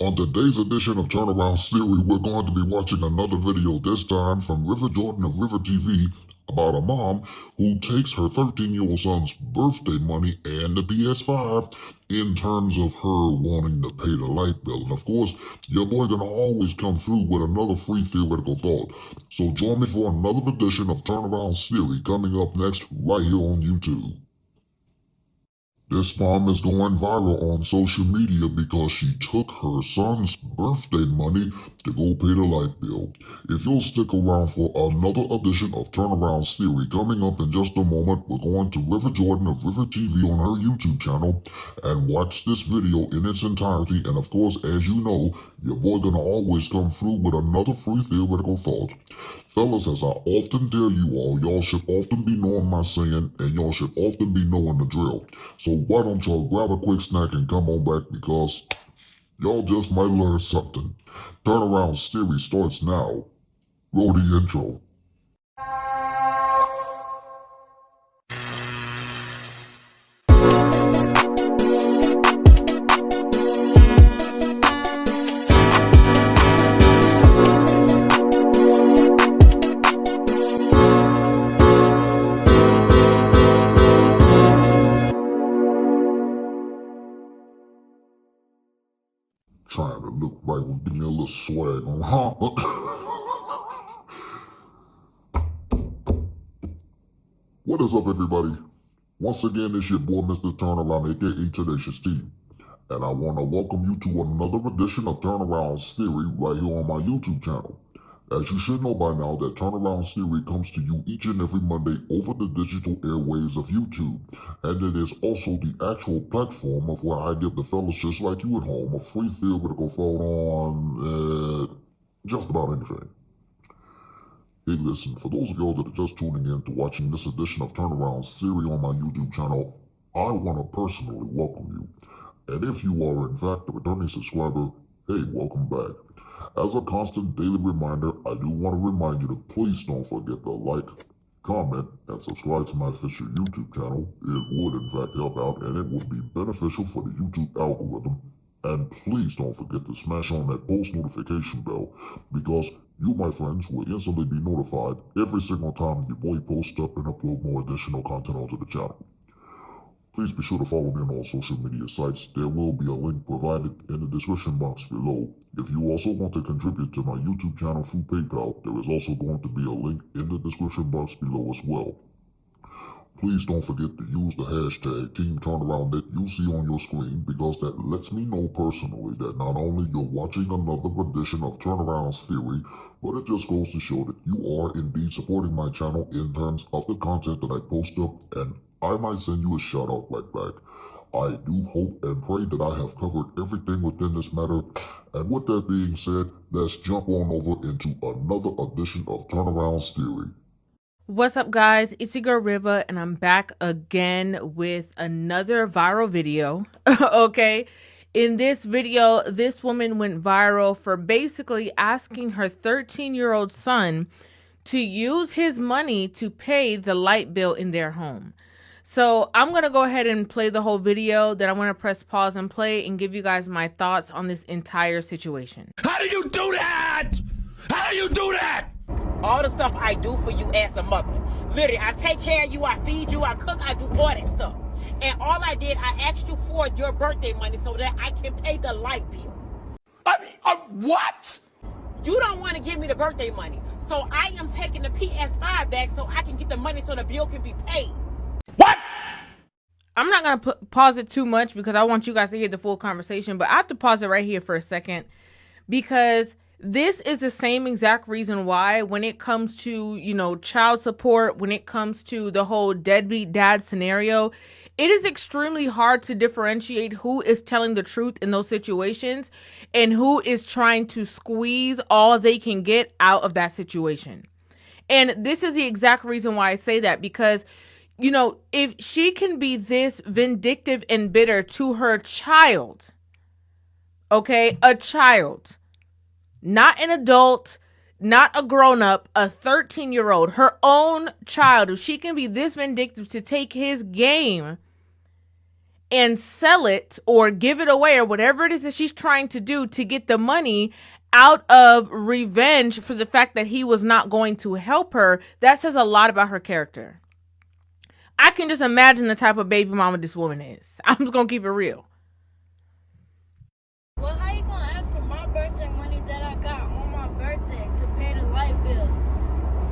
On today's edition of Turnaround Theory, we're going to be watching another video, this time from River Jordan of River TV, about a mom who takes her 13-year-old son's birthday money and the PS5 in terms of her wanting to pay the light bill. And of course, your boy gonna always come through with another free theoretical thought. So join me for another edition of Turnaround Theory coming up next right here on YouTube. This mom is going viral on social media because she took her son's birthday money to go pay the light bill. If you'll stick around for another edition of Turnaround Theory coming up in just a moment, we're going to River Jordan of River TV on her YouTube channel and watch this video in its entirety. And of course, as you know, your boy gonna always come through with another free theoretical thought. Fellas, as I often tell you all, y'all should often be knowing my saying, and y'all should often be knowing the drill. So why don't y'all grab a quick snack and come on back, because y'all just might learn something. Turnaround Theory starts now. Roll the intro. Trying to look right, will give me a little swag on, huh? What is up, everybody? Once again, it's your boy, Mr. Turnaround, aka Tenacious T. And I want to welcome you to another edition of Turnaround's Theory right here on my YouTube channel. As you should know by now, that Turnaround's Theory comes to you each and every Monday over the digital airwaves of YouTube. And it is also the actual platform of where I give the fellas just like you at home a free theoretical thought on just about anything. Hey, listen, for those of y'all that are just tuning in to watching this edition of Turnaround's Theory on my YouTube channel, I want to personally welcome you. And if you are in fact a returning subscriber, hey, welcome back. As a constant daily reminder, I do want to remind you to please don't forget to like, comment, and subscribe to my official YouTube channel. It would in fact help out, and it would be beneficial for the YouTube algorithm. And please don't forget to smash on that post notification bell, because you, my friends, will instantly be notified every single time your boy posts up and upload more additional content onto the channel. Please be sure to follow me on all social media sites. There will be a link provided in the description box below. If you also want to contribute to my YouTube channel through PayPal, there is also going to be a link in the description box below as well. Please don't forget to use the hashtag TeamTurnaround that you see on your screen, because that lets me know personally that not only you're watching another edition of Turnaround's Theory, but it just goes to show that you are indeed supporting my channel in terms of the content that I post up, and I might send you a shout out right back. I do hope and pray that I have covered everything within this matter. And with that being said, let's jump on over into another edition of Turnaround's Theory. What's up, guys? It's your girl Riva, and I'm back again with another viral video. Okay, in this video, this woman went viral for basically asking her 13-year-old son to use his money to pay the light bill in their home. So I'm gonna go ahead and play the whole video. Then I'm gonna press pause and play and give you guys my thoughts on this entire situation. How do you do that? How do you do that? All the stuff I do for you as a mother. Literally, I take care of you, I feed you, I cook, I do all that stuff. And all I did, I asked you for your birthday money so that I can pay the light bill. I mean, what? You don't want to give me the birthday money. So I am taking the PS5 back so I can get the money so the bill can be paid. What? I'm not going to pause it too much because I want you guys to hear the full conversation, but I have to pause it right here for a second, because this is the same exact reason why when it comes to, child support, when it comes to the whole deadbeat dad scenario, it is extremely hard to differentiate who is telling the truth in those situations and who is trying to squeeze all they can get out of that situation. And this is the exact reason why I say that, because if she can be this vindictive and bitter to her child, okay, a child, not an adult, not a grown-up, a 13-year-old, her own child, if she can be this vindictive to take his game and sell it or give it away or whatever it is that she's trying to do to get the money out of revenge for the fact that he was not going to help her, that says a lot about her character. I can just imagine the type of baby mama this woman is. I'm just going to keep it real. Well, how you going to ask for my birthday money that I got on my birthday to pay the light bill?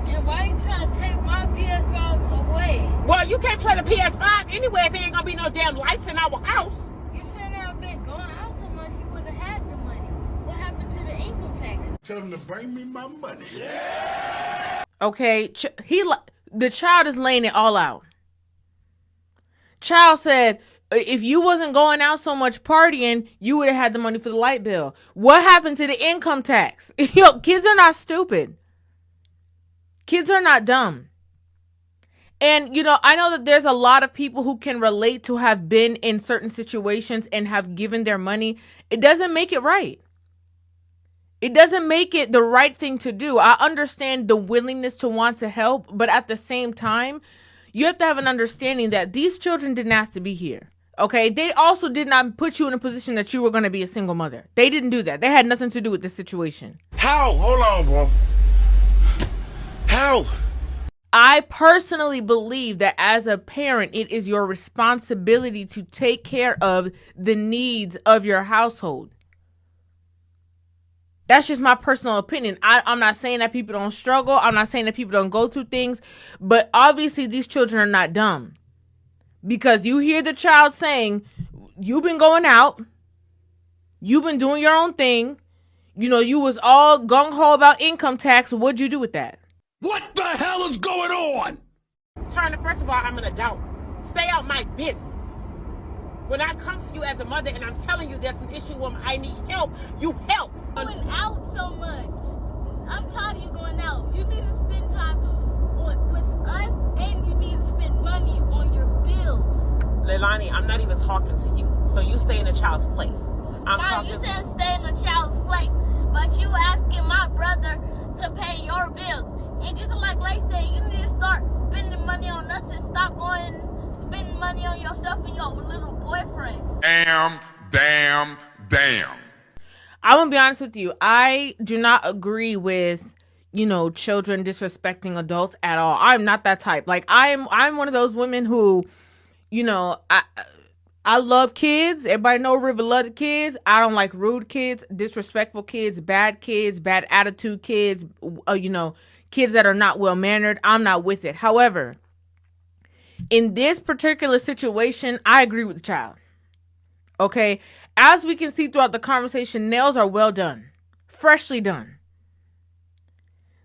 And why you trying to take my PS5 away? Well, you can't play the PS5 anyway if there ain't gonna be no damn lights in our house. You shouldn't have been going out so much. You would have had the money. What happened to the income tax? Tell them to bring me my money. Okay, the child is laying it all out. Child said, if you wasn't going out so much partying, you would have had the money for the light bill. What happened to the income tax? Yo, kids are not stupid. Kids are not dumb. And, I know that there's a lot of people who can relate to have been in certain situations and have given their money. It doesn't make it right. It doesn't make it the right thing to do. I understand the willingness to want to help, but at the same time, you have to have an understanding that these children didn't ask to be here. Okay? They also did not put you in a position that you were going to be a single mother. They didn't do that. They had nothing to do with this situation. How? Hold on, bro. How? I personally believe that as a parent, it is your responsibility to take care of the needs of your household. That's just my personal opinion. I'm not saying that people don't struggle. I'm not saying that people don't go through things. But obviously, these children are not dumb. Because you hear the child saying, you've been going out. You've been doing your own thing. You was all gung-ho about income tax. What'd you do with that? What the hell is going on? Turner, first of all, I'm an adult. Stay out my business. When I come to you as a mother and I'm telling you there's an issue where I need help, you help. Going out so much. I'm tired of you going out. You need to spend time with us, and you need to spend money on your bills. Leilani, I'm not even talking to you. So you stay in a child's place. You said stay in a child's place, but you asking my brother to pay your bills. And just like Lay said, you need to start spending money on us and stop spending money on yourself and your little boyfriend. Damn. I'm gonna be honest with you. I do not agree with, children disrespecting adults at all. I'm not that type. Like I'm one of those women who, I love kids. Everybody know River love the kids. I don't like rude kids, disrespectful kids, bad attitude kids, kids that are not well-mannered. I'm not with it. However, in this particular situation, I agree with the child. Okay? As we can see throughout the conversation, nails are well done. Freshly done.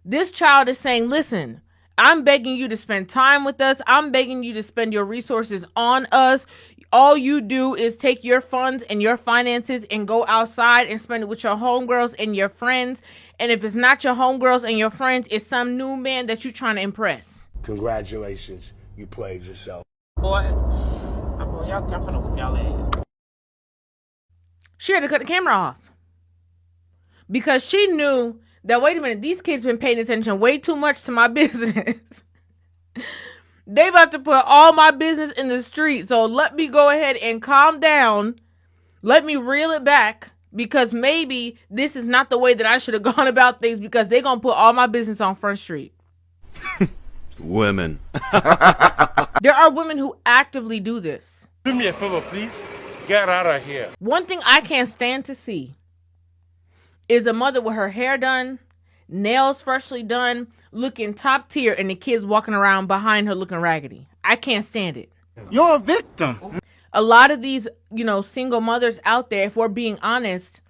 This child is saying, listen, I'm begging you to spend time with us. I'm begging you to spend your resources on us. All you do is take your funds and your finances and go outside and spend it with your homegirls and your friends. And if it's not your homegirls and your friends, it's some new man that you're trying to impress. Congratulations, you played yourself. Boy, I'm gonna whip y'all ass. She had to cut the camera off. Because she knew that, wait a minute, these kids been paying attention way too much to my business. They about to put all my business in the street. So let me go ahead and calm down. Let me reel it back. Because maybe this is not the way that I should have gone about things, because they're going to put all my business on Front Street. Women. There are women who actively do this. Do me a favor, please. Get out of here. One thing I can't stand to see is a mother with her hair done, nails freshly done, looking top tier, and the kids walking around behind her looking raggedy. I can't stand it. You're a victim. A lot of these, single mothers out there, if we're being honest,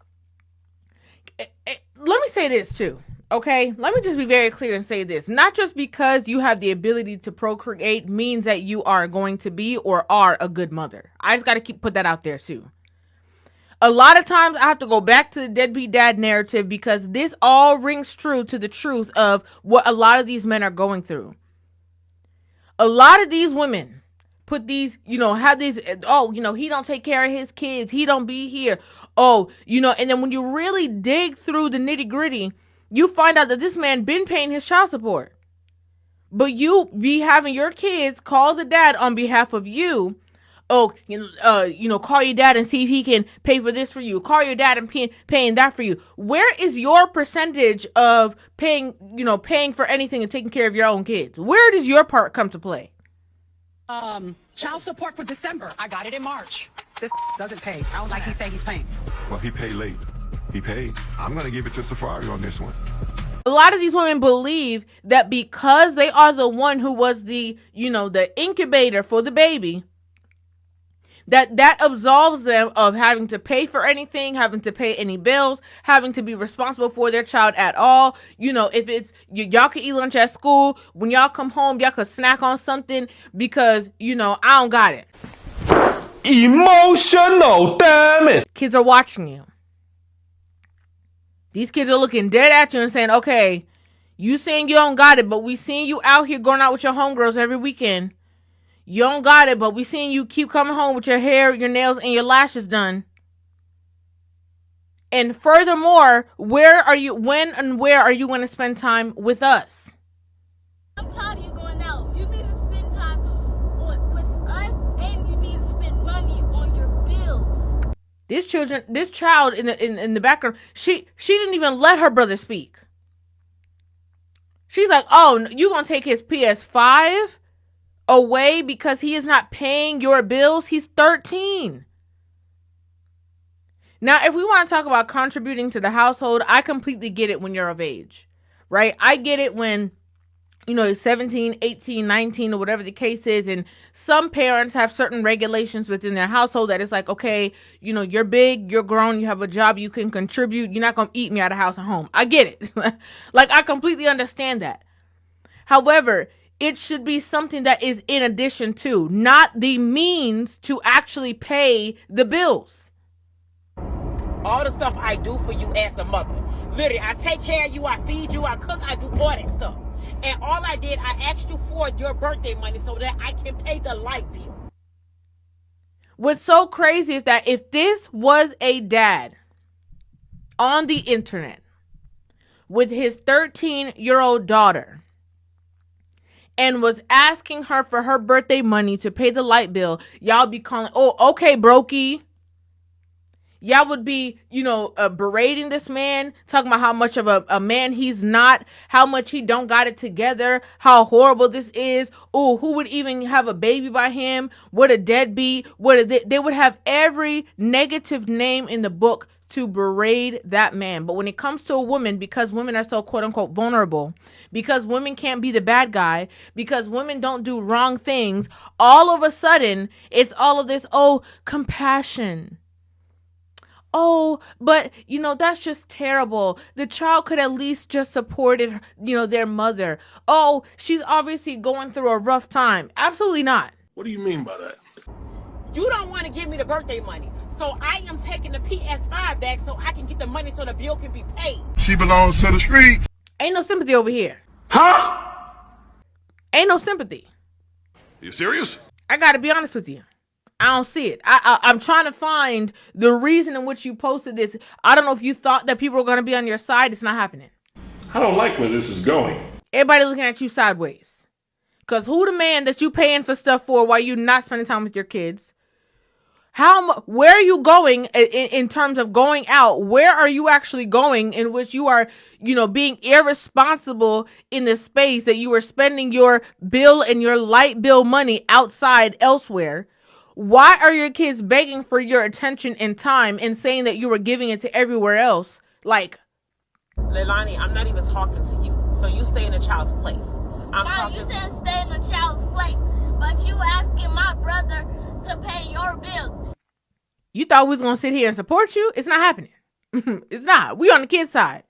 let me say this too, okay? Let me just be very clear and say this. Not just because you have the ability to procreate means that you are going to be or are a good mother. I just got to put that out there too. A lot of times I have to go back to the deadbeat dad narrative, because this all rings true to the truth of what a lot of these men are going through. A lot of these women put these, have these, he don't take care of his kids. He don't be here. And then when you really dig through the nitty gritty, you find out that this man been paying his child support. But you be having your kids call the dad on behalf of you, oh, call your dad and see if he can pay for this for you. Call your dad and paying that for you. Where is your percentage of paying for anything and taking care of your own kids? Where does your part come to play? Child support for December. I got it in March. This doesn't pay. I don't like he say he's paying. Well, he paid late. He paid. I'm going to give it to Safari on this one. A lot of these women believe that because they are the one who was the incubator for the baby, that absolves them of having to pay for anything, having to pay any bills, having to be responsible for their child at all. If it's y'all can eat lunch at school, when y'all come home, y'all can snack on something because, I don't got it. Emotional, damn it. Kids are watching you. These kids are looking dead at you and saying, okay, you saying you don't got it, but we seeing you out here going out with your homegirls every weekend. You don't got it, but we seeing you keep coming home with your hair, your nails, and your lashes done. And furthermore, when and where are you going to spend time with us? I'm tired of you going out. You need to spend time with us, and you need to spend money on your bills. This child in the background, she didn't even let her brother speak. She's like, oh, you gonna take his PS5 away because he is not paying your bills? He's 13. Now, if we want to talk about contributing to the household, I completely get it when you're of age, right? I get it when, 17, 18, 19, or whatever the case is. And some parents have certain regulations within their household that it's like, okay, you're big, you're grown, you have a job, you can contribute. You're not going to eat me out of house and home. I get it. Like, I completely understand that. However, it should be something that is in addition to, not the means to actually pay the bills. All the stuff I do for you as a mother. Literally, I take care of you, I feed you, I cook, I do all that stuff. And all I did, I asked you for your birthday money so that I can pay the light bill. What's so crazy is that if this was a dad on the internet with his 13-year-old daughter and was asking her for her birthday money to pay the light bill, y'all be calling, oh, okay, brokey. Y'all would be, berating this man, talking about how much of a man he's not, how much he don't got it together, how horrible this is. Oh, who would even have a baby by him? What a deadbeat. They would have every negative name in the book to berate that man. But when it comes to a woman, because women are so quote unquote vulnerable, because women can't be the bad guy, because women don't do wrong things, all of a sudden, it's all of this, compassion. Oh, but, that's just terrible. The child could at least just supported, their mother. Oh, she's obviously going through a rough time. Absolutely not. What do you mean by that? You don't want to give me the birthday money. So I am taking the PS5 back so I can get the money so the bill can be paid. She belongs to the streets. Ain't no sympathy over here. Huh? Ain't no sympathy. You serious? I got to be honest with you. I don't see it. I'm trying to find the reason in which you posted this. I don't know if you thought that people were going to be on your side. It's not happening. I don't like where this is going. Everybody looking at you sideways. Because who the man that you paying for stuff for while you not spending time with your kids? Where are you going in terms of going out? Where are you actually going in which you are, being irresponsible in the space that you are spending your bill and your light bill money outside elsewhere? Why are your kids begging for your attention and time and saying that you were giving it to everywhere else? Like, Leilani, I'm not even talking to you. So you stay in a child's place. Mom, you said stay in a child's place, but you asking my brother to pay your bills. You thought we was going to sit here and support you? It's not happening. It's not. We on the kid's side.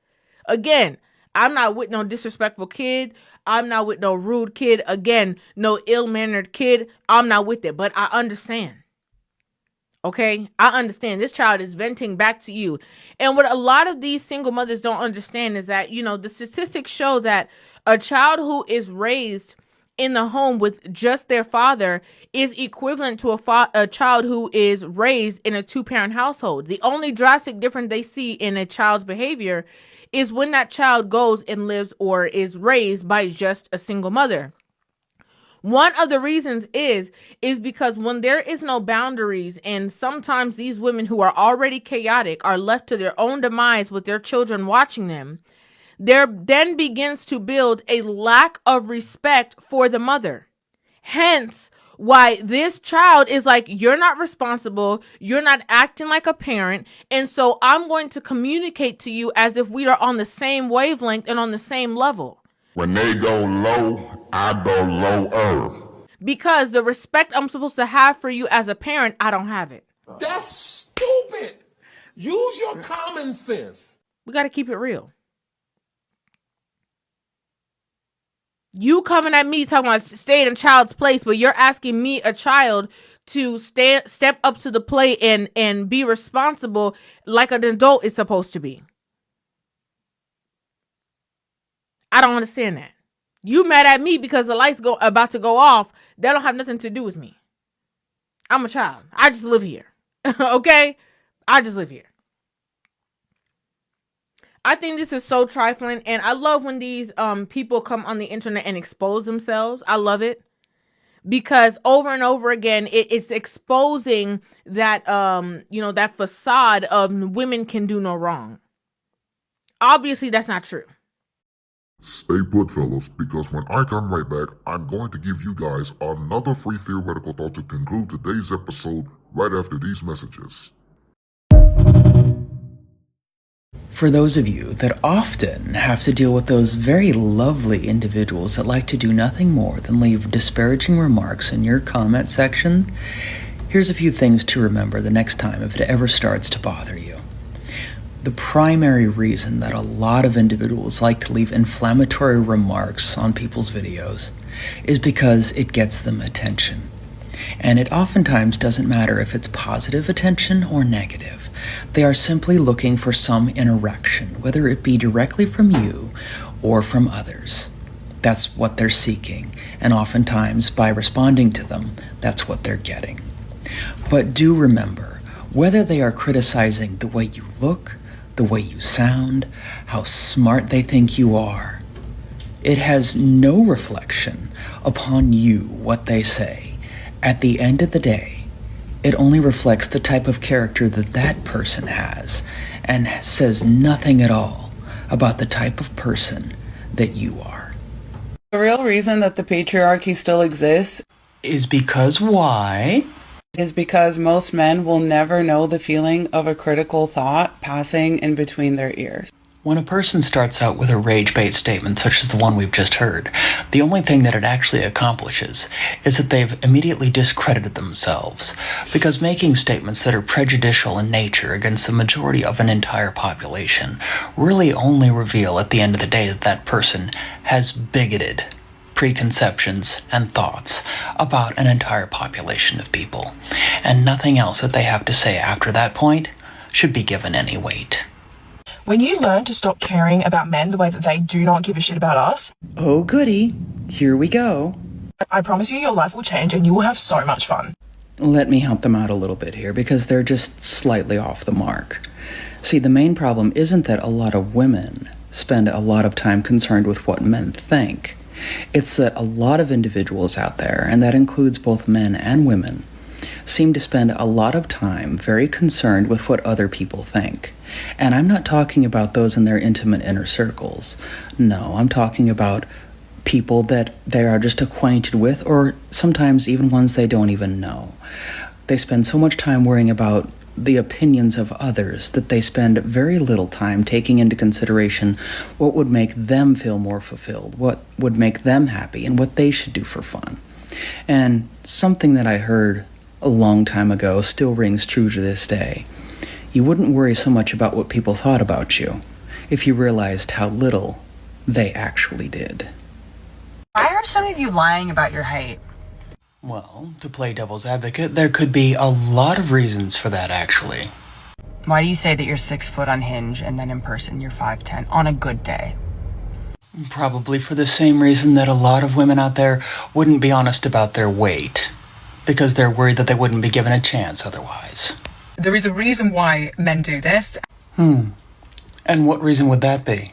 Again, I'm not with no disrespectful kid. I'm not with no rude kid. Again, no ill-mannered kid. I'm not with it, but I understand. Okay? I understand. This child is venting back to you. And what a lot of these single mothers don't understand is that, the statistics show that a child who is raised in the home with just their father is equivalent to a child who is raised in a two-parent household. The only drastic difference they see in a child's behavior is when that child goes and lives or is raised by just a single mother. One of the reasons is because when there is no boundaries, and sometimes these women who are already chaotic are left to their own demise with their children watching them, there then begins to build a lack of respect for the mother. Hence, why this child is like, you're not responsible, you're not acting like a parent, and so I'm going to communicate to you as if we are on the same wavelength and on the same level. When they go low, I go lower. Because the respect I'm supposed to have for you as a parent, I don't have it. That's stupid. Use your common sense. We got to keep it real. You coming at me talking about staying in a child's place, but you're asking me, a child, to step up to the plate and be responsible like an adult is supposed to be. I don't understand that. You mad at me because the lights about to go off. That don't have nothing to do with me. I'm a child. I just live here. Okay? I just live here. I think this is so trifling, and I love when these people come on the internet and expose themselves. I love it. Because over and over again, it's exposing that that facade of women can do no wrong. Obviously, that's not true. Stay put, fellas, because when I come right back, I'm going to give you guys another free theoretical thought to conclude today's episode right after these messages. For those of you that often have to deal with those very lovely individuals that like to do nothing more than leave disparaging remarks in your comment section, here's a few things to remember the next time if it ever starts to bother you. The primary reason that a lot of individuals like to leave inflammatory remarks on people's videos is because it gets them attention. And it oftentimes doesn't matter if it's positive attention or negative. They are simply looking for some interaction, whether it be directly from you or from others. That's what they're seeking, and oftentimes by responding to them, that's what they're getting. But do remember, whether they are criticizing the way you look, the way you sound, how smart they think you are, it has no reflection upon you what they say. At the end of the day, it only reflects the type of character that that person has and says nothing at all about the type of person that you are. The real reason that the patriarchy still exists is because why? Is because most men will never know the feeling of a critical thought passing in between their ears. When a person starts out with a rage bait statement such as the one we've just heard, the only thing that it actually accomplishes is that they've immediately discredited themselves, because making statements that are prejudicial in nature against the majority of an entire population really only reveal at the end of the day that that person has bigoted preconceptions and thoughts about an entire population of people, and nothing else that they have to say after that point should be given any weight. When you learn to stop caring about men the way that they do not give a shit about us, oh goody, here we go. I promise you your life will change and you will have so much fun. Let me help them out a little bit here, because they're just slightly off the mark. See, the main problem isn't that a lot of women spend a lot of time concerned with what men think. It's that a lot of individuals out there, and that includes both men and women, seem to spend a lot of time very concerned with what other people think. And I'm not talking about those in their intimate inner circles. No, I'm talking about people that they are just acquainted with, or sometimes even ones they don't even know. They spend so much time worrying about the opinions of others that they spend very little time taking into consideration what would make them feel more fulfilled, what would make them happy, and what they should do for fun. And something that I heard a long time ago still rings true to this day. You wouldn't worry so much about what people thought about you if you realized how little they actually did. Why are some of you lying about your height? Well, to play devil's advocate, there could be a lot of reasons for that, actually. Why do you say that you're 6 foot on Hinge and then in person you're 5'10" on a good day? Probably for the same reason that a lot of women out there wouldn't be honest about their weight, because they're worried that they wouldn't be given a chance otherwise. There is a reason why men do this. And what reason would that be?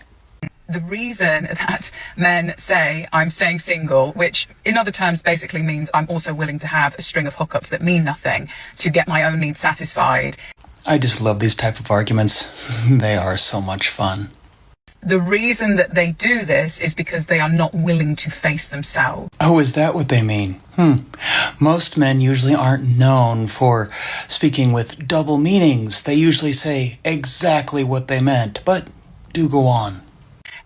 The reason that men say I'm staying single, which in other terms basically means I'm also willing to have a string of hookups that mean nothing to get my own needs satisfied. I just love these type of arguments. They are so much fun. The reason that they do this is because they are not willing to face themselves. Oh, is that what they mean? Most men usually aren't known for speaking with double meanings. They usually say exactly what they meant, but do go on.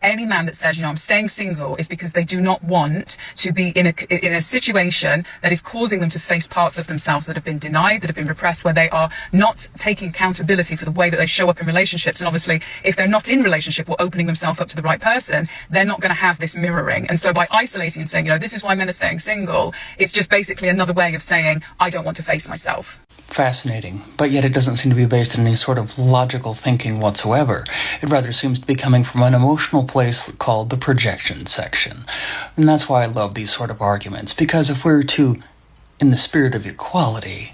Any man that says, I'm staying single is because they do not want to be in a situation that is causing them to face parts of themselves that have been denied, that have been repressed, where they are not taking accountability for the way that they show up in relationships. And obviously, if they're not in relationship or opening themselves up to the right person, they're not going to have this mirroring. And so by isolating and saying, this is why men are staying single, it's just basically another way of saying, I don't want to face myself. Fascinating, but yet it doesn't seem to be based in any sort of logical thinking whatsoever. It rather seems to be coming from an emotional place called the projection section. And that's why I love these sort of arguments, because if we were to, in the spirit of equality,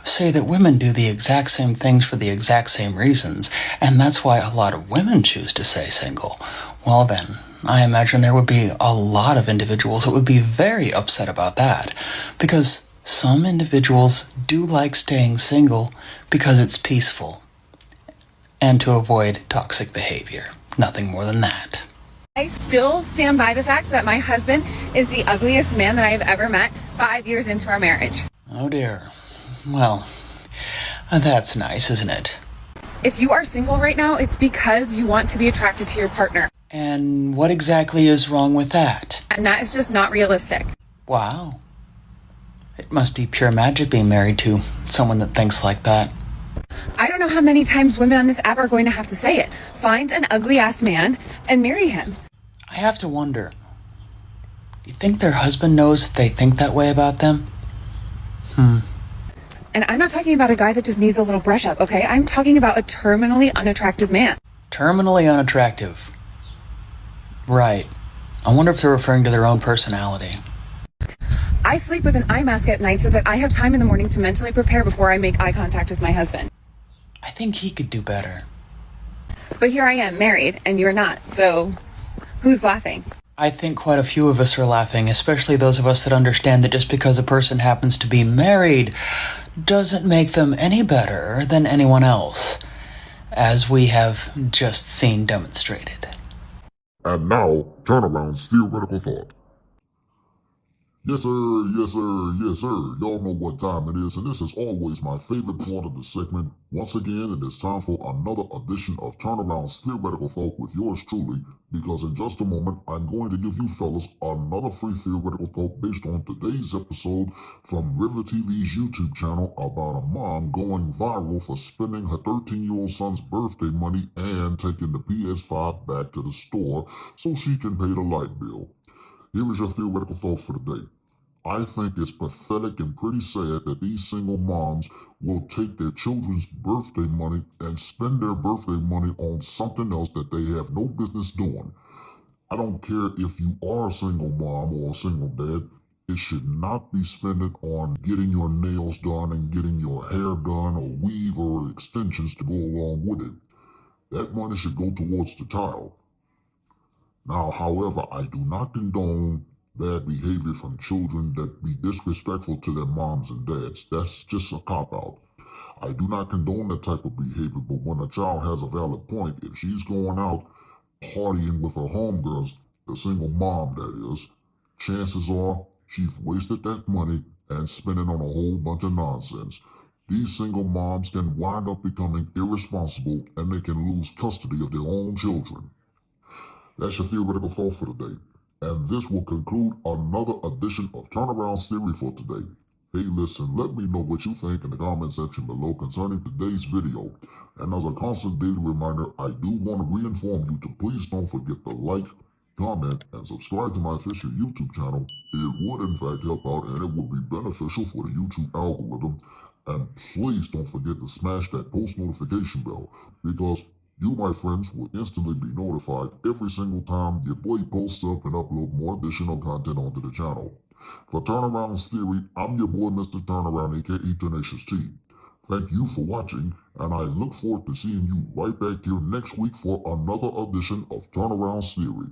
say that women do the exact same things for the exact same reasons, and that's why a lot of women choose to stay single, well then, I imagine there would be a lot of individuals that would be very upset about that, because some individuals do like staying single because it's peaceful and to avoid toxic behavior. Nothing more than that. I still stand by the fact that my husband is the ugliest man that I've ever met 5 years into our marriage. Oh dear. Well, that's nice, isn't it? If you are single right now, it's because you want to be attracted to your partner. And what exactly is wrong with that? And that is just not realistic. Wow. It must be pure magic being married to someone that thinks like that. I don't know how many times women on this app are going to have to say it. Find an ugly-ass man and marry him. I have to wonder, do you think their husband knows they think that way about them? And I'm not talking about a guy that just needs a little brush up, okay? I'm talking about a terminally unattractive man. Terminally unattractive. Right. I wonder if they're referring to their own personality. I sleep with an eye mask at night so that I have time in the morning to mentally prepare before I make eye contact with my husband. I think he could do better. But here I am, married, and you're not, so who's laughing? I think quite a few of us are laughing, especially those of us that understand that just because a person happens to be married doesn't make them any better than anyone else, as we have just seen demonstrated. And now, Turneround's theoretical thought. Yes, sir, yes, sir, yes, sir. Y'all know what time it is, and this is always my favorite part of the segment. Once again, it is time for another edition of Turneround's Theoretical Thought with yours truly, because in just a moment, I'm going to give you fellas another free theoretical thought based on today's episode from River TV's YouTube channel about a mom going viral for spending her 13-year-old son's birthday money and taking the PS5 back to the store so she can pay the light bill. Here is your theoretical thought for the day. I think it's pathetic and pretty sad that these single moms will take their children's birthday money and spend their birthday money on something else that they have no business doing. I don't care if you are a single mom or a single dad, it should not be spent on getting your nails done and getting your hair done or weave or extensions to go along with it. That money should go towards the child. Now, however, I do not condone bad behavior from children that be disrespectful to their moms and dads. That's just a cop-out. I do not condone that type of behavior, but when a child has a valid point, if she's going out partying with her homegirls, the single mom that is, chances are she's wasted that money and spent it on a whole bunch of nonsense. These single moms can wind up becoming irresponsible and they can lose custody of their own children. That's your theoretical thought for today. And this will conclude another edition of Turnaround's Theory for today. Hey, listen, let me know what you think in the comment section below concerning today's video. And as a constant daily reminder, I do want to reinform you to please don't forget to like, comment, and subscribe to my official YouTube channel. It would in fact help out and it would be beneficial for the YouTube algorithm. And please don't forget to smash that post notification bell, because you, my friends, will instantly be notified every single time your boy posts up and upload more additional content onto the channel. For Turnaround's Theory, I'm your boy, Mr. Turnaround, aka Tenacious T. Thank you for watching, and I look forward to seeing you right back here next week for another edition of Turnaround Theory.